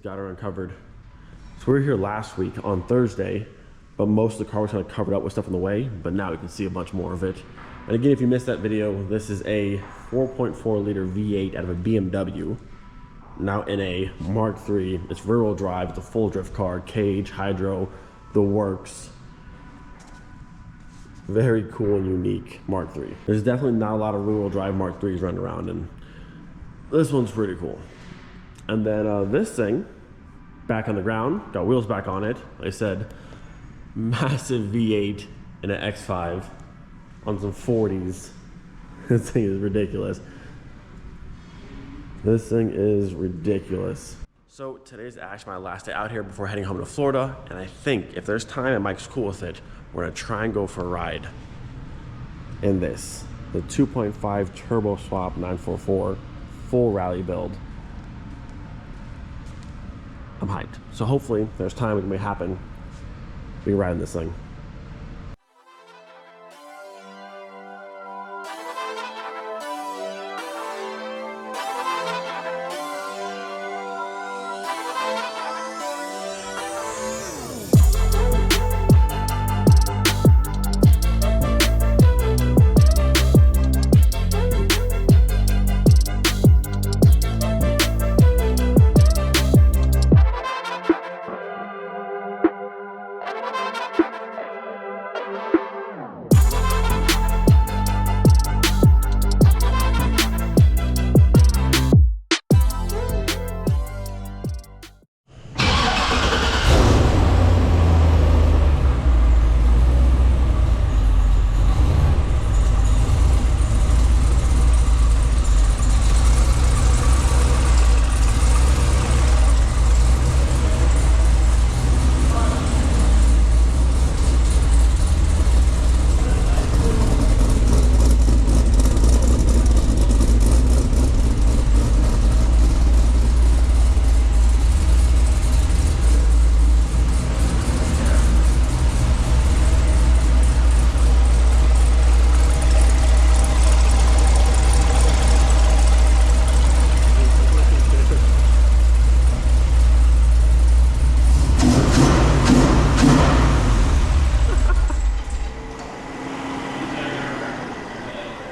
got her uncovered. So we were here last week on Thursday, but most of the car was kind of covered up with stuff in the way, but now you can see a bunch more of it. And again, if you missed that video, this is a 4.4 liter V8 out of a BMW, now in a Mark III. It's rear-wheel drive, it's a full drift car, cage, hydro, the works. Very cool and unique Mark III. There's definitely not a lot of rear-wheel drive Mark IIIs running around, and this one's pretty cool. And then this thing, back on the ground, got wheels back on it. Like I said, massive V8 and an X5 on some 40s. This thing is ridiculous. This thing is ridiculous. So today's actually my last day out here before heading home to Florida, and I think if there's time and Mike's cool with it, we're gonna try and go for a ride in this, the 2.5 turbo swap 944 full rally build. I'm hyped. So hopefully if there's time, it can make it happen. We can ride in this thing.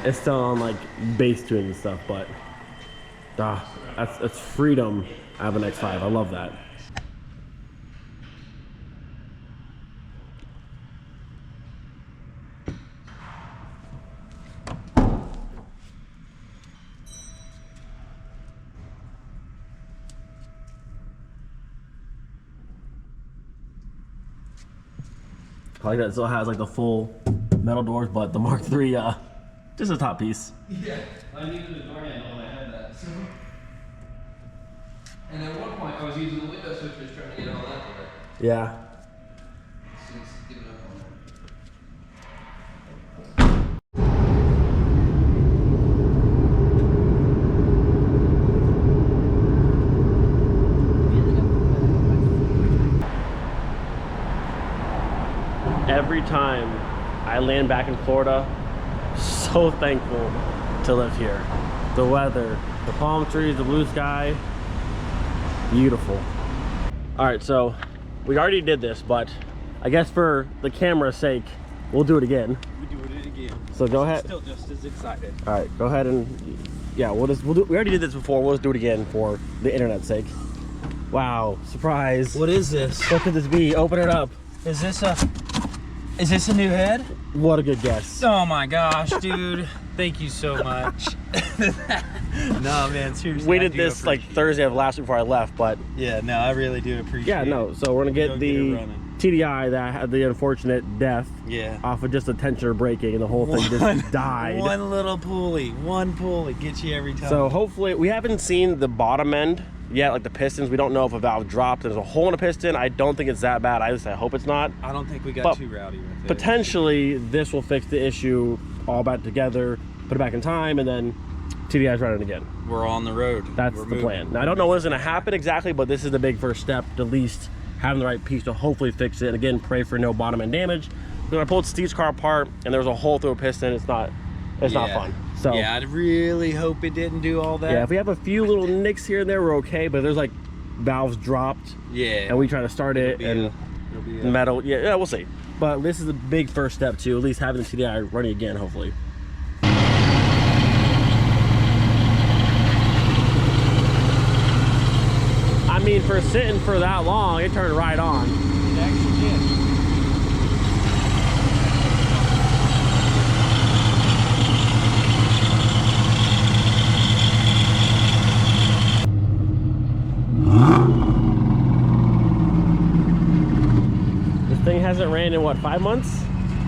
It's still on like bass tuning and stuff, but that's freedom. I have an X5. I love that. I like that it still has like the full metal doors, but the Mark III, just a top piece. Yeah, I needed a door handle and I had that. So. And at one point I was using the window switchers trying to get all that there. Yeah. Since giving up on that. Every time I land back in Florida, so thankful to live here. The weather, the palm trees, the blue sky, beautiful. All right, so we already did this, but I guess for the camera's sake, we'll do it again. We do it again. So go ahead. Still just as excited. All right, go ahead and yeah, we already did this before. We'll just do it again for the internet's sake. Wow, surprise! What is this? What could this be? Open it up. Is this a new head? What a good guess. Oh my gosh, dude. Thank you so much. No, man, seriously. We did this like Thursday of last week before I left, but yeah, no, I really do appreciate it. yeah, no, so we're gonna get the TDI that had the unfortunate death off of just a tensioner breaking, and the whole thing just died. One little pulley, one pulley gets you every time. So hopefully, we haven't seen the bottom end yet, like the pistons. We don't know if a valve dropped. There's a hole in a piston. I don't think it's that bad. I hope it's not. I don't think we got too rowdy with it. Potentially, this will fix the issue all back together, put it back in time, and then TDI's running again. We're on the road. That's the plan. Now, I don't know what's going to happen exactly, but this is the big first step, to at least having the right piece to hopefully fix it. And again, pray for no bottom end damage. When I pulled Steve's car apart and there was a hole through a piston, it's not fun. So yeah, I really hope it didn't do all that. Yeah, if we have a few little nicks here and there, we're okay. But there's like valves dropped. Yeah. And we try to start it and it'll be metal. Yeah, we'll see. But this is a big first step to at least having the TDI running again, hopefully. I mean, for sitting for that long, it turned right on. It actually did. This thing hasn't ran in what, 5 months?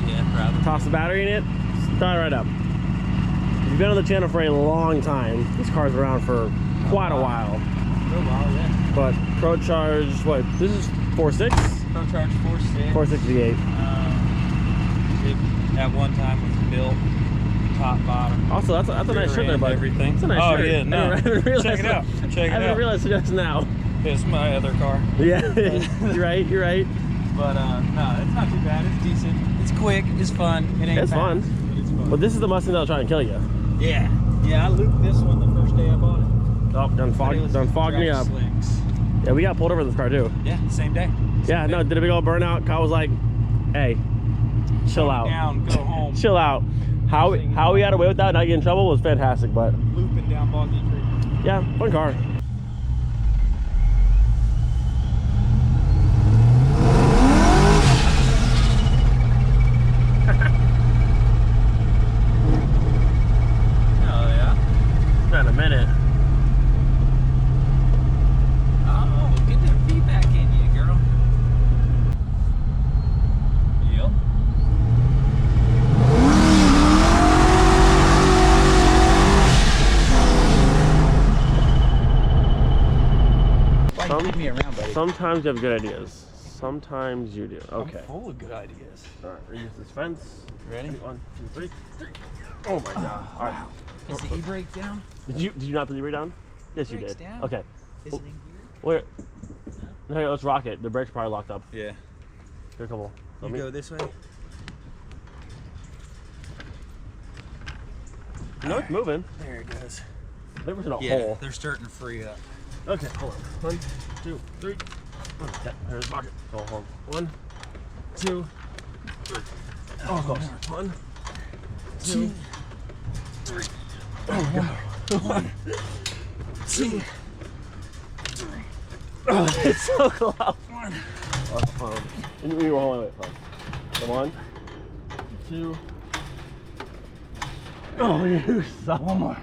Yeah, probably. Toss the battery in it, start right up. If you've been on the channel for a long time, this car's around for quite a while. For a while, yeah. But Pro Charge, what? This is 4.6? Pro Charge 4.6. 4.6 V8. It at one time was built top bottom. Also, that's a nice shirt there, bud. Everything. That's a nice shirt. Yeah, no. I haven't realized Check it out. Check it I haven't out. realized it just now. It's my other car. Yeah, you're right. You're right. But no, it's not too bad. It's decent. It's quick. It's fun. It ain't It's fast, fun. But it's fun. But this is the Mustang that'll try and kill you. Yeah. Yeah, I looped this one the first day I bought it. Oh, done fogged me up. Slicks. Yeah, we got pulled over in this car too. Yeah, same day. Yeah, no, did a big old burnout. Kyle was like, "Hey, chill out, Down, go home. chill out." How we got away with that, not getting in trouble, was fantastic. But Looping down Boggy Creek. yeah, fun car. Oh yeah. It's been a minute. Oh, get that feedback in you, girl. Yep. Why you leave me around, buddy? Sometimes you have good ideas. Sometimes you do. Okay. I'm full of good ideas. All right, we use this fence. Ready? 1, 2, 3. Oh my god. All right. Is the e-brake down? Did you not put the brake down? Yes, you Brake's did. down. Okay. Is it in gear? Wait. Okay, let's rock it. The brakes are probably locked up. Yeah. Here, a couple. You go this way. No, it's moving. There it goes. There was in a Yeah, hole. they're starting to free up. Okay, hold on. 1, 2, 3. Okay, here's the pocket. Hold on. 1, 2, 3. Oh, close. 1, 2, 3. Oh my god. 1, 2, 3. Oh, it's so close. 1. Wait. 1, 2. Oh, you suck. One more.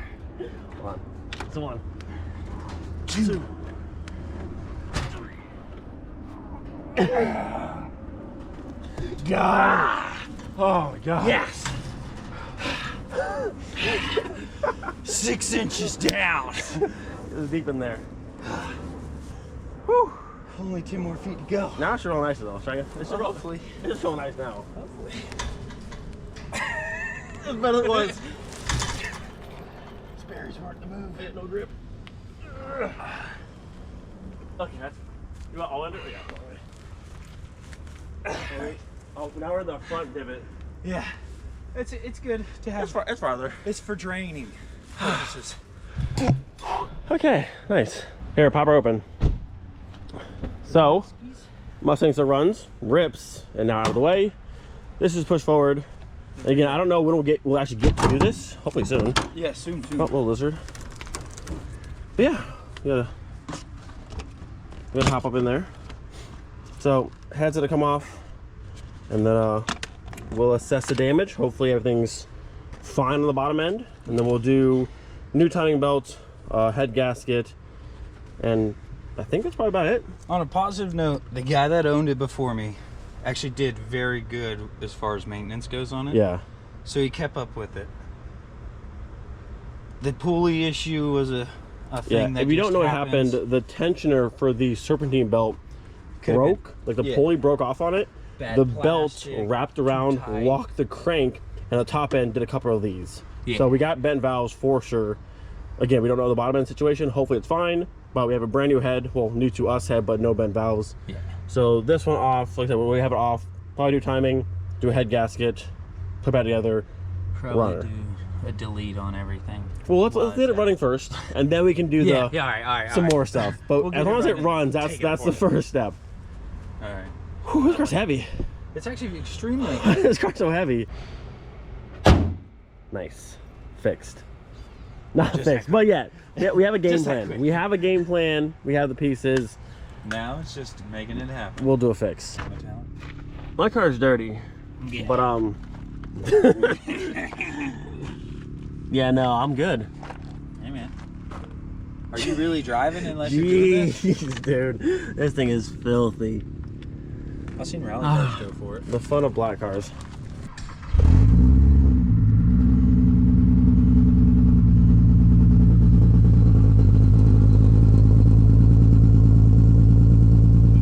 1. It's a 1. 2. 3. God. Oh my god. Yes. 6 inches down. It was deep in there. Whew. Only 2 more feet to go. Now it's real nice though. It's real, Hopefully. it's real nice now. Hopefully. It's better than it was. This berry's hard to move. I had no grip. Okay, that's. You want all under? Yeah, all right. Oh, now we're in the front divot. Yeah. It's good to have. It's farther. It's for draining purposes. Okay, nice. Here, pop her open. So, Mustang still runs, rips, and now out of the way. This is pushed forward. And again, I don't know when we'll actually get to do this. Hopefully soon. Yeah, soon. Oh, little lizard. But yeah, we gotta hop up in there. So heads gonna come off, and then we'll assess the damage. Hopefully everything's fine on the bottom end, and then we'll do new timing belt, head gasket, and I think that's probably about it. On a positive note, the guy that owned it before me actually did very good as far as maintenance goes on it. Yeah. So he kept up with it. The pulley issue was a thing that if you don't just know what happens. happened, the tensioner for the serpentine belt Could've broke. Like the pulley broke off on it. Bad The plastic, belt wrapped around, too tight. locked the crank, and the top end did a couple of these. Yeah. So we got bent valves for sure. Again, we don't know the bottom end situation. Hopefully it's fine, but we have a brand new head. Well, new to us head, but no bent valves. Yeah. So this one off, like I said, when we have it off, probably do timing, do a head gasket, put it back together, Probably runner. do a delete on everything. Well, let's get it running first, and then we can do Yeah, all right. some more stuff. But We'll as get long it as it running. runs, Take it that's the for first step. All right. Whew, this car's heavy. It's actually extremely This car's so heavy. Nice. Fixed. Not Just fixed, echo. but yeah, we have a game Just plan. echo. We have a game plan. We have the pieces. Now it's just making it happen. We'll do a fix. Metallic. My car's dirty, Yeah. but yeah, no, I'm good. Hey man. Are you really driving unless you're doing this? Jeez, dude, this thing is filthy. I've seen rally cars go for it. The fun of black cars.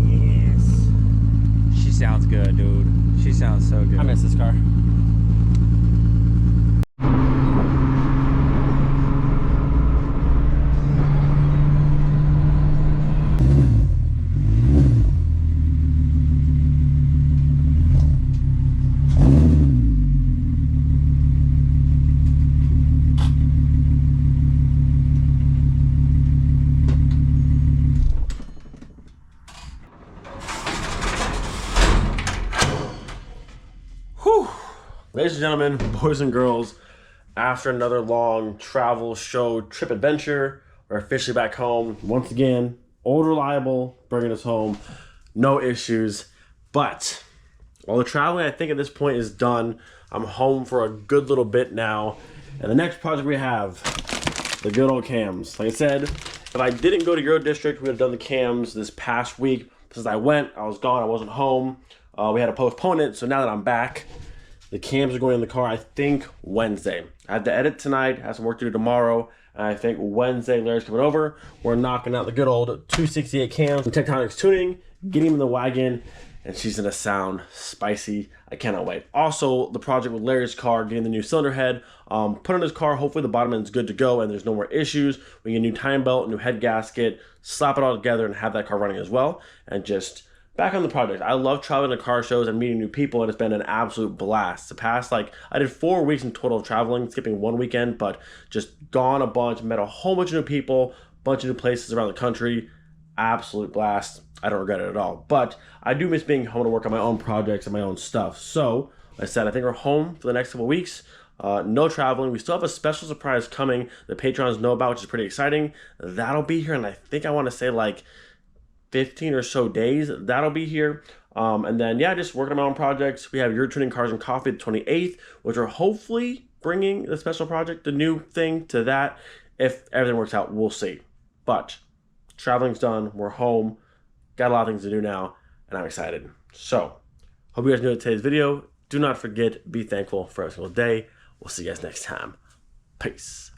Yes. She sounds good, dude. She sounds so good. I miss this car. Whew. Ladies and gentlemen, boys and girls, after another long travel, show, trip adventure, we're officially back home. Once again, old reliable, bringing us home. No issues. But all the traveling, I think at this point is done. I'm home for a good little bit now. And the next project we have, the good old cams. Like I said, if I didn't go to Euro District, we would have done the cams this past week. Since I went, I was gone, I wasn't home. We had to postpone it, so now that I'm back, the cams are going in the car, I think, Wednesday. I had to edit tonight, have some work to do tomorrow, and I think Wednesday, Larry's coming over. We're knocking out the good old 268 cams from Tectonics Tuning, getting him in the wagon, and she's gonna sound spicy. I cannot wait. Also, the project with Larry's car, getting the new cylinder head, put on his car, hopefully the bottom end's good to go and there's no more issues. We get a new time belt, new head gasket, slap it all together and have that car running as well, and just back on the project. I love traveling to car shows and meeting new people, and it's been an absolute blast. The past, I did 4 weeks in total of traveling, skipping one weekend, but just gone a bunch, met a whole bunch of new people, bunch of new places around the country. Absolute blast. I don't regret it at all. But I do miss being home to work on my own projects and my own stuff. So, like I said, I think we're home for the next couple of weeks. No traveling. We still have a special surprise coming that patrons know about, which is pretty exciting. That'll be here, and I think I want to say 15 or so days. That'll be here. And then, yeah, just working on my own projects. We have Your Tuning Cars and Coffee the 28th, which are hopefully bringing the special project, the new thing to that. If everything works out, we'll see. But traveling's done. We're home. Got a lot of things to do now, and I'm excited. So, hope you guys enjoyed today's video. Do not forget, be thankful for every single day. We'll see you guys next time. Peace.